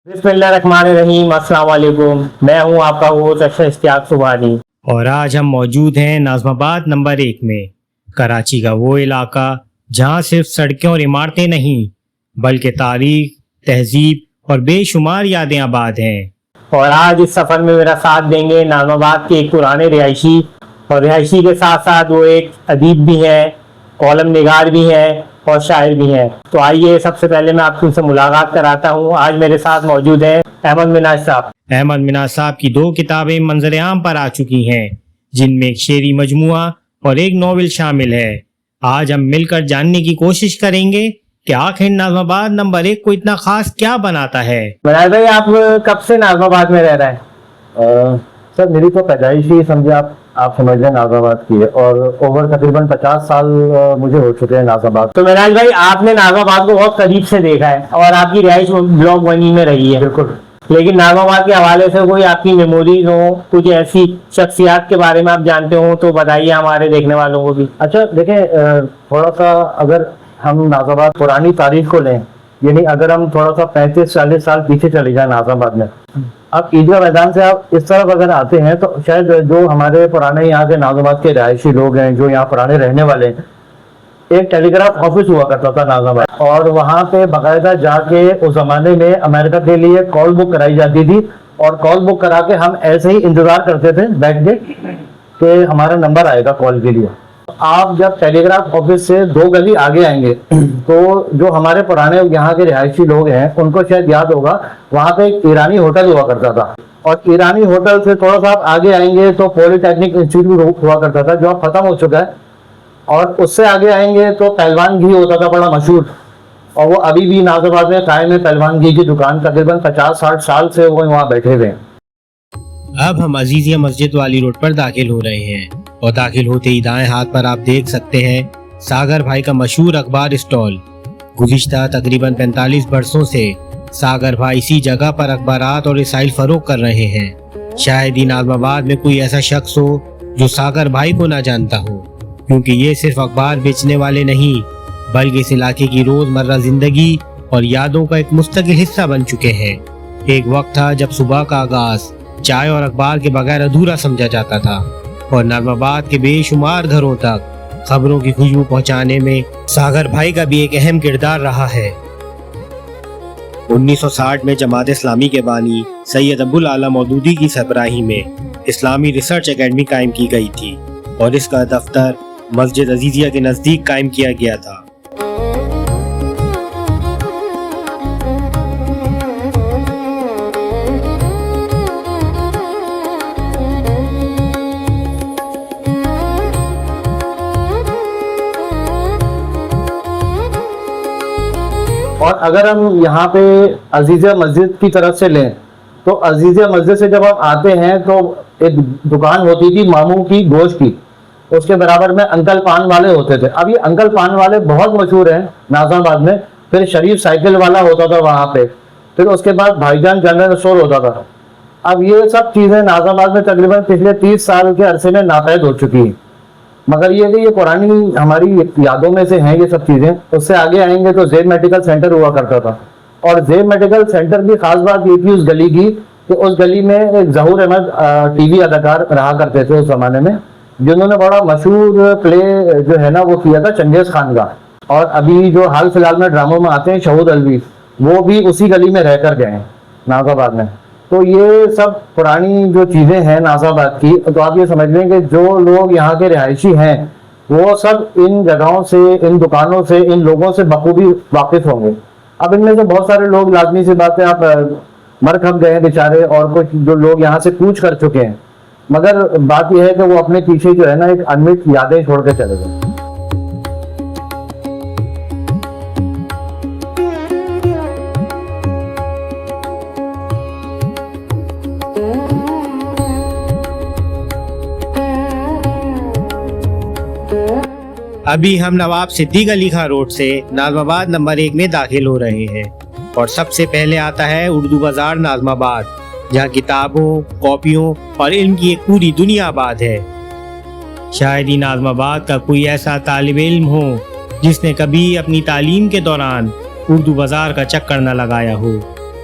बिस्मिल्लाहिर्रहमानिर्रहीम, अस्सलाम वालेकुम। मैं हूं आपका होस्ट अशरफ इश्तियाक सुबहानी और आज हम मौजूद हैं नाज़माबाद नंबर 1 में, कराची का वो इलाका जहां सिर्फ सड़कें और इमारतें नहीं बल्कि तारीख, तहजीब और बेशुमार यादें आबाद हैं। और आज इस सफ़र में मेरा साथ देंगे नाज़माबाद के एक पुराने रिहायशी, और रिहायशी के साथ साथ वो एक अदीब भी हैं, कॉलम निगार भी हैं और शायर भी हैं। तो आइए सबसे पहले मैं आपसे उनसे मुलाकात कराता हूँ। आज मेरे साथ मौजूद हैं अहमद मिनाज साहब। अहमद मिनाज साहब की 2 किताबें मंजर आम पर आ चुकी हैं, जिनमें एक शेरी मजमुआ और एक नॉवेल शामिल है। आज हम मिलकर जानने की कोशिश करेंगे कि आखिर नाज़माबाद नंबर 1 को इतना खास क्या बनाता है। मिनाज भाई, आप कब से नाज़माबाद में रह रहे हैं? सर, मेरी तो पैदाइश ही समझे आप समझ लें नाज़माबाद की है, और ओवर तकरीबन 50 साल मुझे हो चुके हैं नाज़माबाद। तो मिनाज भाई, आपने नाज़माबाद को बहुत करीब से देखा है और आपकी रिहाइश ब्लॉक 1 में रही है। बिल्कुल। लेकिन नाज़माबाद के हवाले से कोई आपकी मेमोरीज हो, कुछ ऐसी शख्सियात के बारे में आप जानते हो तो बताइए हमारे देखने वालों को भी। अच्छा देखें, थोड़ा सा अगर हम नाज़माबाद पुरानी तारीख को लें, यानी अगर हम थोड़ा सा 35-40 साल पीछे चले जाए नाज़माबाद में, अब ईदगाह मैदान से आप इस तरफ अगर आते हैं तो शायद जो हमारे पुराने यहाँ के नाज़माबाद के रिहायशी लोग हैं, जो यहाँ पुराने रहने वाले हैं, एक टेलीग्राफ ऑफिस हुआ करता था नाज़माबाद, और वहाँ पे बाकायदा जाके उस जमाने में अमेरिका के लिए कॉल बुक कराई जाती थी, और कॉल बुक करा के हम ऐसे ही इंतजार करते थे बैठ के कि हमारा नंबर आएगा कॉल के लिए। आप जब टेलीग्राफ ऑफिस से 2 गली आगे आएंगे तो जो हमारे पुराने यहाँ के रिहायशी लोग हैं उनको शायद याद होगा, वहाँ पे एक ईरानी होटल हुआ करता था, और ईरानी होटल से थोड़ा सा आप आगे आएंगे तो पॉलिटेक्निक इंस्टीट्यूट हुआ करता था, जो अब खत्म हो चुका है, और उससे आगे आएंगे तो पहलवान घी होता था बड़ा मशहूर, और वो अभी भी नाज़माबाद में कायम है पहलवान घी की दुकान। तकरीबन 50-60 साल से वो वहाँ बैठे हुए हैं। अब हम अजीजिया मस्जिद वाली रोड पर दाखिल हो रहे हैं, और दाखिल होते ही दाएं हाथ पर आप देख सकते हैं सागर भाई का मशहूर अखबार स्टॉल। गुज़िश्ता तकरीबन 45 बरसों से सागर भाई इसी जगह पर अखबारात और रसाइल फरोख्त कर रहे हैं। शायद ही नाज़माबाद में कोई ऐसा शख्स हो जो सागर भाई को ना जानता हो, क्योंकि ये सिर्फ अखबार बेचने वाले नहीं बल्कि इस इलाके की रोजमर्रा जिंदगी और यादों का एक मुस्तकिल हिस्सा बन चुके हैं। एक वक्त था जब सुबह का आगाज चाय और अखबार के बगैर अधूरा समझा जाता था, और नाज़माबाद के बेशुमार घरों तक खबरों की खुशबू पहुंचाने में सागर भाई का भी एक अहम किरदार रहा है। 1960 में जमात इस्लामी के बानी सैयद अब्दुल आला मौदूदी की सरबराही में इस्लामी रिसर्च एकेडमी कायम की गई थी, और इसका दफ्तर मस्जिद अजीजिया के नजदीक कायम किया गया था। और अगर हम यहाँ पे अजीज़िया मस्जिद की तरफ से लें तो अजीज़िया मस्जिद से जब हम आते हैं तो एक दुकान होती थी मामू की गोश्त की, उसके बराबर में अंकल पान वाले होते थे। अब ये अंकल पान वाले बहुत मशहूर हैं नाज़माबाद में। फिर शरीफ साइकिल वाला होता था वहाँ पे, फिर उसके बाद भाईजान जनरल स्टोर होता था। अब ये सब चीज़ें नाज़माबाद में तकरीबन पिछले 30 साल के अरसे में नापैद हो चुकी हैं, मगर ये पुरानी हमारी यादों में से हैं ये सब चीज़ें। उससे आगे आएंगे तो ज़ेब मेडिकल सेंटर हुआ करता था, और ज़ेब मेडिकल सेंटर की खास बात ये थी उस गली की कि उस गली में एक ज़हूर अहमद टीवी अदाकार रहा करते थे उस ज़माने में, जिन्होंने बड़ा मशहूर प्ले जो है ना वो किया था चंगेज़ खान का। और अभी जो हाल फिलहाल में ड्रामों में आते हैं शहूद अलवी, वो भी उसी गली में रह कर गए हैं नाज़माबाद में। तो ये सब पुरानी जो चीज़ें हैं नाज़माबाद की, तो आप ये समझ लें कि जो लोग यहाँ के रिहायशी हैं वो सब इन जगहों से, इन दुकानों से, इन लोगों से बखूबी वाकिफ होंगे। अब इनमें से बहुत सारे लोग, लाजमी सी बात है, आप मर खप गए हैं बेचारे, और कुछ जो लोग यहाँ से कूच कर चुके हैं, मगर बात यह है कि वो अपने पीछे जो है ना एक अनमिट यादें छोड़ के चले गए। अभी हम नवाब सिद्दीक अली खां रोड से नाज़माबाद नंबर 1 में दाखिल हो रहे हैं, और सबसे पहले आता है उर्दू बाजार नाज़माबाद, जहाँ किताबों, कॉपियों और इल्म की एक पूरी दुनिया आबाद है। शायद ही नाज़माबाद का कोई ऐसा तालिब इल्म हो जिसने कभी अपनी तालीम के दौरान उर्दू बाजार का चक्कर न लगाया हो।